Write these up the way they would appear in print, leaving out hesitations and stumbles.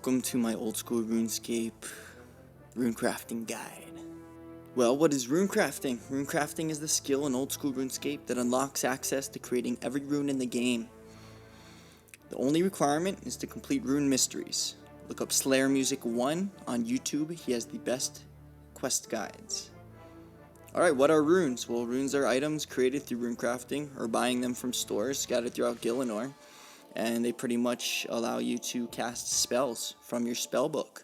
welcome to my old school RuneScape runecrafting guide. Well, what is runecrafting? Runecrafting is the skill in old school RuneScape that unlocks access to creating every rune in the game. The only requirement is to complete rune mysteries. Look up Slayer Music 1 on YouTube, he has the best quest guides. Alright, what are runes? Well, runes are items created through runecrafting or buying them from stores scattered throughout Gielinor. And they pretty much allow you to cast spells from your spellbook.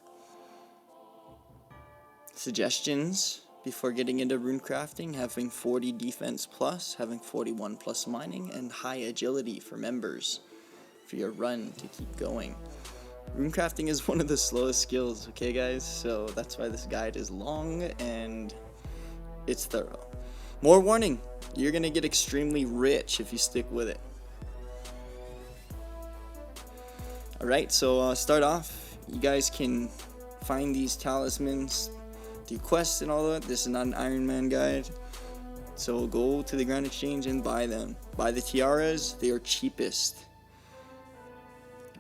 Suggestions before getting into runecrafting: having 40 defense plus, having 41 plus mining, and high agility for members for your run to keep going. Runecrafting is one of the slowest skills, okay guys? So that's why this guide is long and it's thorough. More warning, you're gonna get extremely rich if you stick with it. Alright, so start off, you guys can find these talismans through quests and all that. This is not an Iron Man guide, so go to the Grand Exchange and buy them. Buy the tiaras, they are cheapest.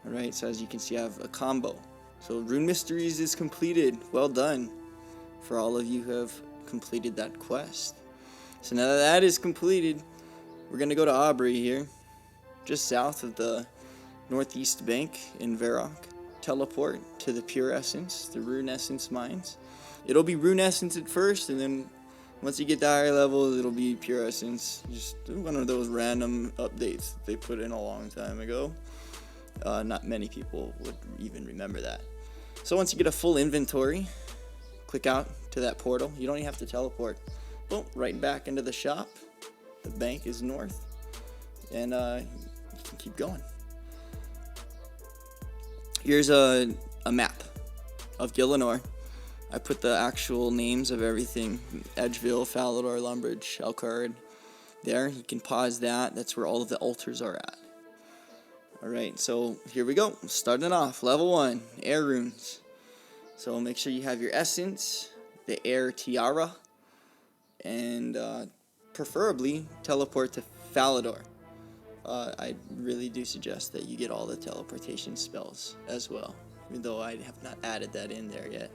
Alright, so as you can see I have a combo. So Rune Mysteries is completed, well done for all of you who have completed that quest. So now that that is completed, we're going to go to Aubrey here, just south of the northeast bank in Varrock. Teleport to the Pure Essence, the Rune Essence mines. It'll be Rune Essence at first, and then once you get to higher levels, it'll be Pure Essence. Just one of those random updates that they put in a long time ago. Not many people would even remember that. So once you get a full inventory, click out to that portal. You don't even have to teleport. Boom, right back into the shop. The bank is north, and you can keep going. Here's a map of Gielinor. I put the actual names of everything: Edgeville, Falador, Lumbridge, Elkhard. There, you can pause that. That's where all of the altars are at. Alright, so here we go. Starting off, level 1, air runes. So make sure you have your essence, the air tiara, and preferably teleport to Falador. I really do suggest that you get all the teleportation spells as well, even though I have not added that in there yet.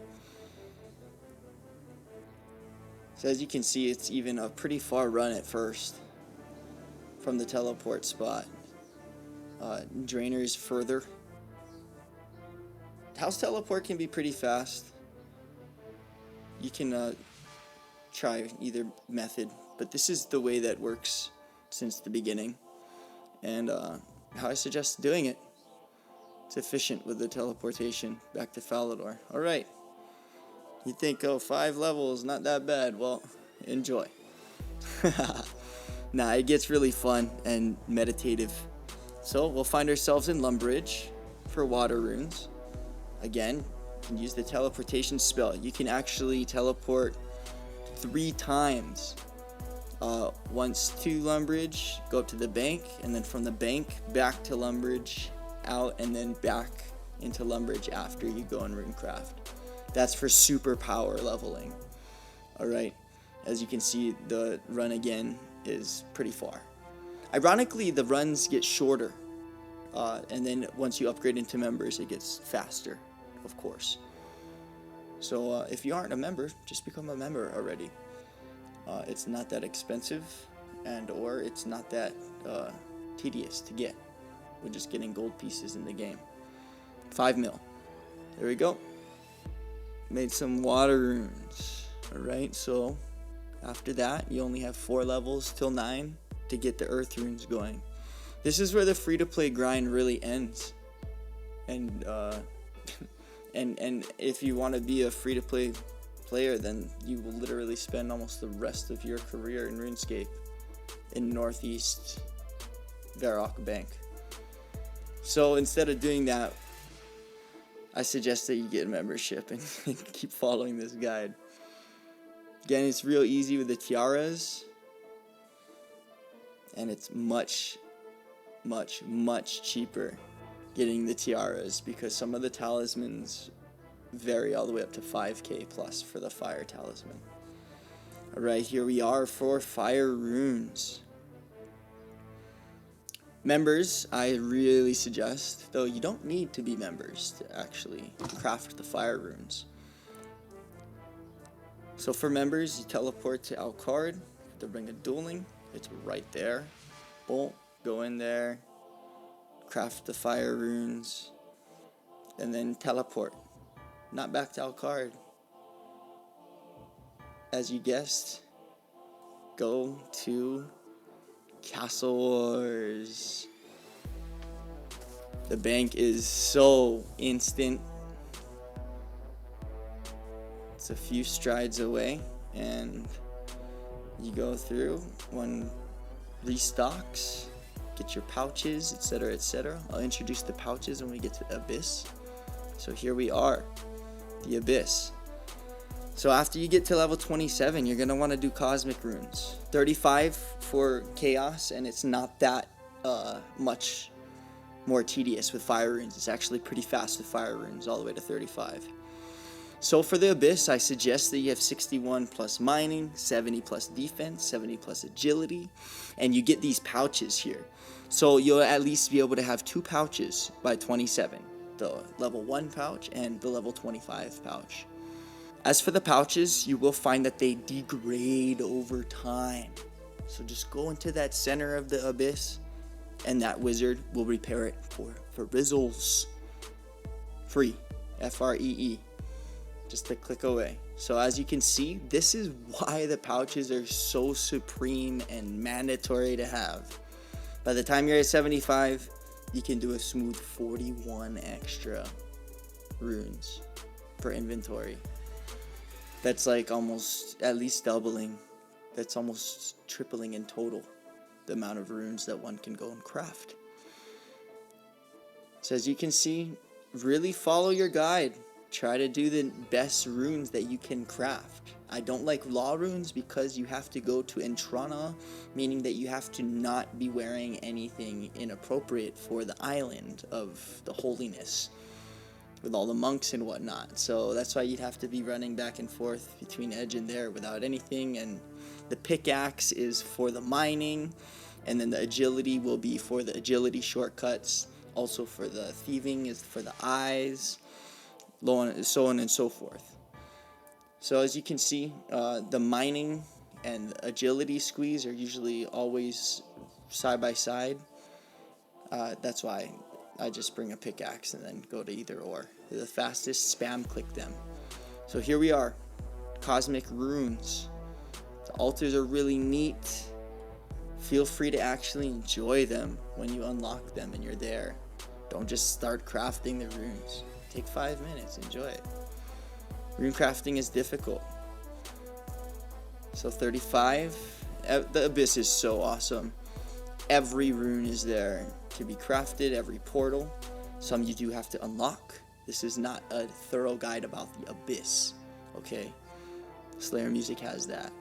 So as you can see, it's even a pretty far run at first from the teleport spot. Drainer is further. House teleport can be pretty fast. You can try either method, but this is the way that works since the beginning, and how I suggest doing it. It's efficient with the teleportation back to Falador. Alright, you think, oh, 5 levels, not that bad. Well, enjoy. Nah, it gets really fun and meditative. So we'll find ourselves in Lumbridge for water runes. Again, you can use the teleportation spell. You can actually teleport 3 times. Once to Lumbridge, go up to the bank, and then from the bank back to Lumbridge, out, and then back into Lumbridge after you go and runecraft. That's for super power leveling. Alright, as you can see, the run again is pretty far. Ironically, the runs get shorter, and then once you upgrade into members, it gets faster, of course. So if you aren't a member, just become a member already. It's not that expensive, or it's not that tedious to get. We're just getting gold pieces in the game. 5 mil. There we go. Made some water runes. Alright, so after that, you only have 4 levels till 9 to get the earth runes going. This is where the free-to-play grind really ends. And and if you want to be a free-to-play player, then you will literally spend almost the rest of your career in RuneScape in Northeast Varrock Bank. So instead of doing that, I suggest that you get a membership and keep following this guide. Again, it's real easy with the tiaras, and it's much cheaper getting the tiaras because some of the talismans vary all the way up to 5k plus for the fire talisman. Alright, here we are for fire runes. Members, I really suggest, though you don't need to be members to actually craft the fire runes. So for members, you teleport to Alcard, the Ring of Dueling. It's right there. Boom, go in there, craft the fire runes, and then teleport. Not back to Alcard. As you guessed, go to Castle Wars. The bank is so instant. It's a few strides away, and you go through. One restocks, get your pouches, etc., etc. I'll introduce the pouches when we get to Abyss. So here we are, the Abyss. So after you get to level 27, you're going to want to do Cosmic Runes. 35 for Chaos, and it's not that much more tedious with Fire Runes. It's actually pretty fast with Fire Runes, all the way to 35. So for the Abyss, I suggest that you have 61 plus Mining, 70 plus Defense, 70 plus Agility, and you get these pouches here. So you'll at least be able to have 2 pouches by 27. The level 1 pouch and the level 25 pouch. As for the pouches, you will find that they degrade over time. So just go into that center of the Abyss, and that wizard will repair it for Rizzles. Free. Free. Just a click away. So as you can see, this is why the pouches are so supreme and mandatory to have. By the time you're at 75, you can do a smooth 41 extra runes per inventory. That's like almost at least doubling. That's almost tripling in total the amount of runes that one can go and craft. So as you can see, really follow your guide. Try to do the best runes that you can craft. I don't like law runes because you have to go to Entrana, meaning that you have to not be wearing anything inappropriate for the island of the holiness with all the monks and whatnot. So that's why you'd have to be running back and forth between edge and there without anything. And the pickaxe is for the mining, and then the agility will be for the agility shortcuts. Also for the thieving is for the eyes, so on and so forth. So as you can see, the mining and agility squeeze are usually always side by side. That's why I just bring a pickaxe and then go to either or. They're the fastest, spam click them. So here we are, Cosmic Runes. The altars are really neat. Feel free to actually enjoy them when you unlock them and you're there. Don't just start crafting the runes. Take 5 minutes, enjoy it. Runecrafting is difficult. So 35, the Abyss is so awesome. Every rune is there to be crafted, every portal. Some you do have to unlock. This is not a thorough guide about the Abyss, okay? Slayer Music has that.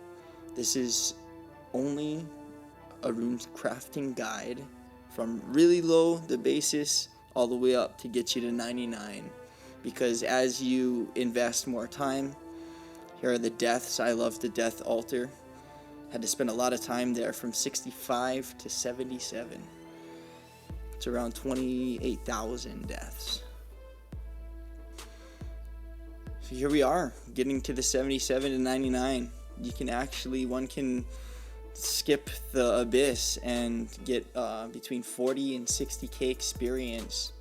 This is only a rune crafting guide from really low, the basis, all the way up to get you to 99. Because as you invest more time, here are the deaths. I love the death altar. Had to spend a lot of time there from 65 to 77. It's around 28,000 deaths. So here we are, getting to the 77 to 99. You can actually, one can skip the Abyss and get between 40 and 60k experience.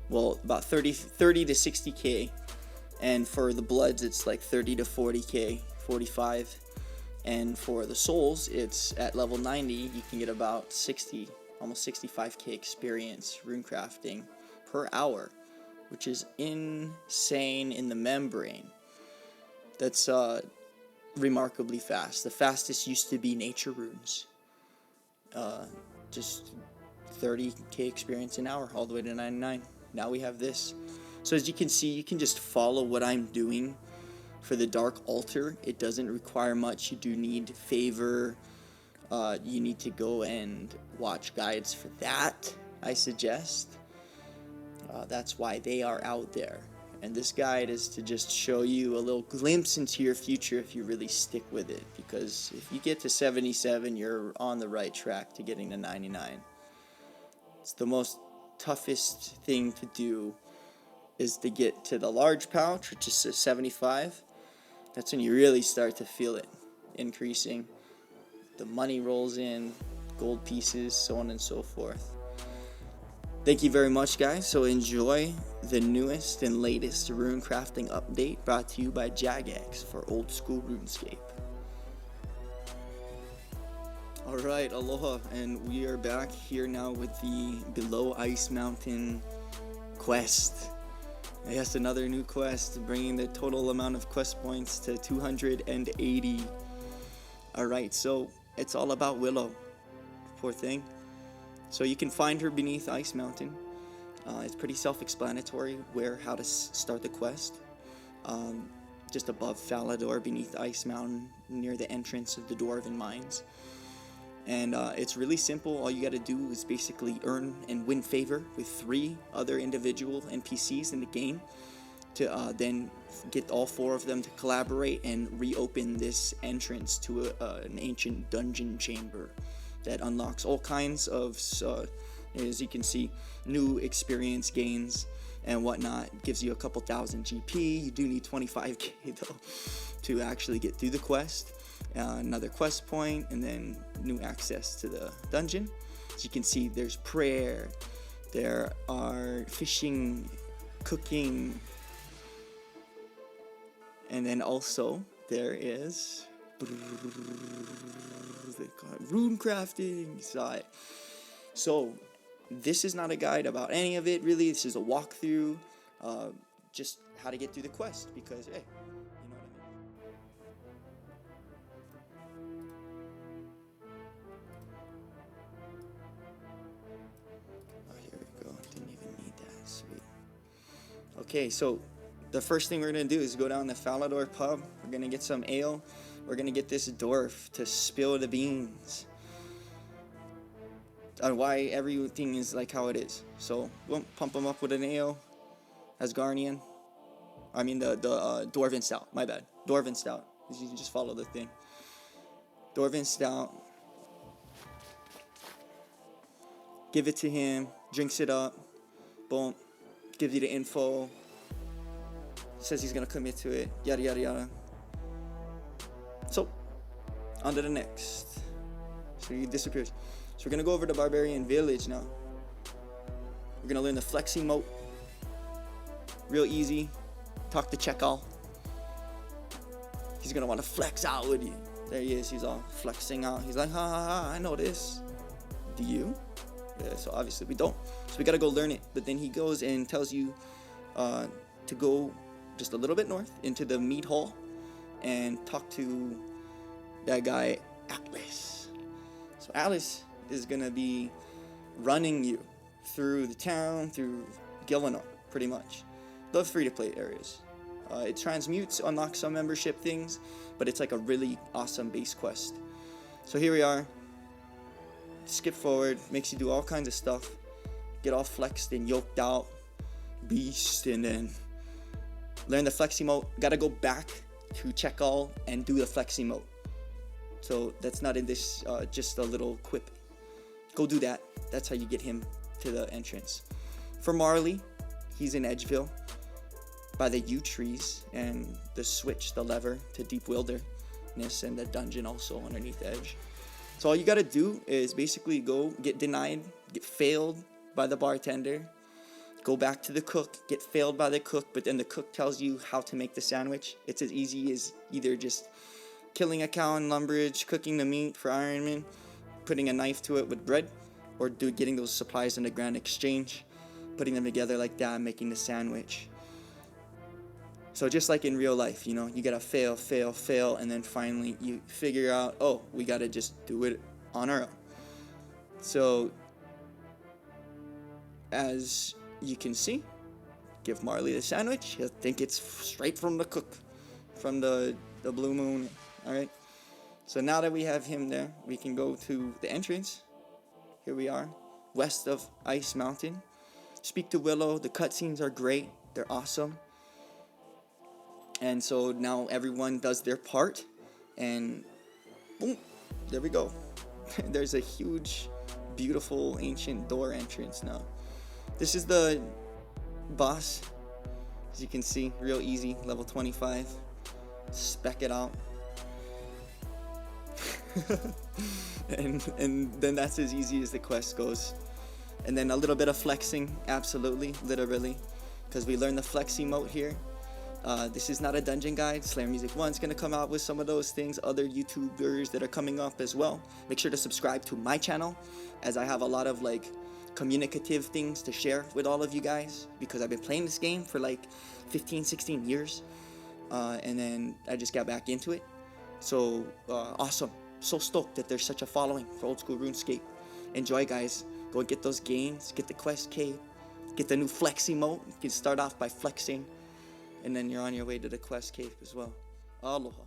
Well, about 30 to 60k. And for the Bloods, it's like 30 to 40k, 45. And for the Souls, it's at level 90, you can get about 60, almost 65k experience runecrafting per hour, which is insane in the membrane. That's remarkably fast. The fastest used to be nature runes. Just 30k experience an hour, all the way to 99. Now we have this. So as you can see, you can just follow what I'm doing. For the Dark Altar, it doesn't require much. You do need favor. You need to go and watch guides for that, I suggest. That's why they are out there. And this guide is to just show you a little glimpse into your future if you really stick with it. Because if you get to 77, you're on the right track to getting to 99. It's the most toughest thing to do is to get to the large pouch, which is a 75. That's when you really start to feel it increasing. The money rolls in, gold pieces, so on and so forth. Thank you very much, guys. So enjoy the newest and latest Runecrafting update brought to you by Jagex for old school Runescape. Alright, aloha, and we are back here now with the Below Ice Mountain quest. Yes, another new quest, bringing the total amount of quest points to 280. Alright, so it's all about Willow. Poor thing. So you can find her beneath Ice Mountain. It's pretty self-explanatory how to start the quest. Just above Falador, beneath Ice Mountain, near the entrance of the Dwarven Mines. And it's really simple. All you gotta do is basically earn and win favor with 3 other individual NPCs in the game to then get all 4 of them to collaborate and reopen this entrance to an ancient dungeon chamber that unlocks all kinds of, as you can see, new experience gains and whatnot. It gives you a couple thousand GP. You do need 25k though to actually get through the quest. Another quest point, and then new access to the dungeon. As you can see, there's prayer, there are fishing, cooking, and then also there is Runecrafting. So this is not a guide about any of it really. This is a walkthrough, just how to get through the quest, because hey, you know what I mean. Didn't even need that. Sweet. Okay, so the first thing we're gonna do is go down to Falador pub. We're gonna get some ale. We're gonna get this dwarf to spill the beans on why everything is like how it is. So we'll pump him up with an ale. Asgardian. I mean the Dwarven Stout. My bad. Dwarven Stout. You can just follow the thing. Dwarven Stout. Give it to him. Drinks it up. Boom. Gives you the info. Says he's gonna commit to it. Yada yada yada. So, on to the next. So he disappears. So we're gonna go over to Barbarian Village now. We're gonna learn the flexing moat. Real easy. Talk to Chekhov. He's gonna want to flex out with you. There he is. He's all flexing out. He's like, ha ha ha, I know this. Do you? Yeah, so obviously we don't. So we gotta go learn it. But then he goes and tells you to go just a little bit north into the meat hall and talk to that guy Atlas. So Atlas is gonna be running you through the town, through Gillinor, pretty much. The free-to-play areas. It transmutes, unlocks some membership things, but it's like a really awesome base quest. So here we are. Skip forward, makes you do all kinds of stuff. Get all flexed and yoked out. Beast, and then learn the flexi mode. Gotta go back to Chekhov and do the flexi mode. So that's not in this, just a little quip. Go do that. That's how you get him to the entrance. For Marley, he's in Edgeville by the yew trees and the switch, the lever to Deep Wilderness, and the dungeon also underneath the edge. So all you gotta do is basically go get denied, get failed by the bartender, go back to the cook, get failed by the cook, but then the cook tells you how to make the sandwich. It's as easy as either just killing a cow in Lumbridge, cooking the meat for Ironman, putting a knife to it with bread, or getting those supplies in the Grand Exchange, putting them together like that, making the sandwich. So just like in real life, you know, you gotta fail, fail, fail, and then finally you figure out, oh, we gotta just do it on our own. So, as you can see, give Marley the sandwich, he'll think it's straight from the cook, from the Blue Moon, alright? So now that we have him there, we can go to the entrance. Here we are, west of Ice Mountain. Speak to Willow, the cutscenes are great, they're awesome. And so now everyone does their part, and boom, there we go. There's a huge beautiful ancient door entrance now. This is the boss. As you can see, real easy, level 25. Spec it out. and then that's as easy as the quest goes. And then a little bit of flexing, absolutely, literally, because we learned the flex emote here. This is not a dungeon guide. Slayer Music 1's gonna come out with some of those things. Other YouTubers that are coming up as well. Make sure to subscribe to my channel, as I have a lot of like communicative things to share with all of you guys, because I've been playing this game for like 15-16 years, and then I just got back into it. So awesome. So stoked that there's such a following for Old School RuneScape. Enjoy, guys. Go get those gains, get the quest cape, get the new flex emote. You can start off by flexing, and then you're on your way to the quest cave as well. Aloha.